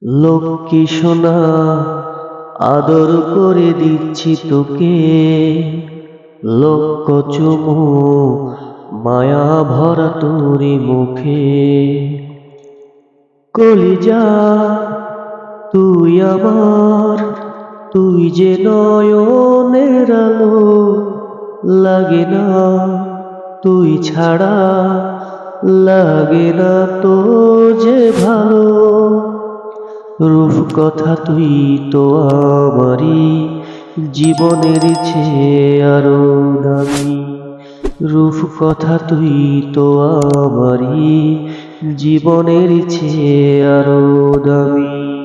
লক্ষ্মী সোনা আদর করে দিচ্ছি তোকে, লক্ষ চুমু মায়া ভরা তোরে মুখে। কলিজা তুই আমার, তুই যে নয়নের আলো, লাগে না তুই ছাড়া, লাগে না তো যে ভালো। রূপকথা তুই তো আমারই জীবনের চেয়ে আরো দামি। রূপকথা তুই তো আমারই জীবনের চেয়ে আরো দামি।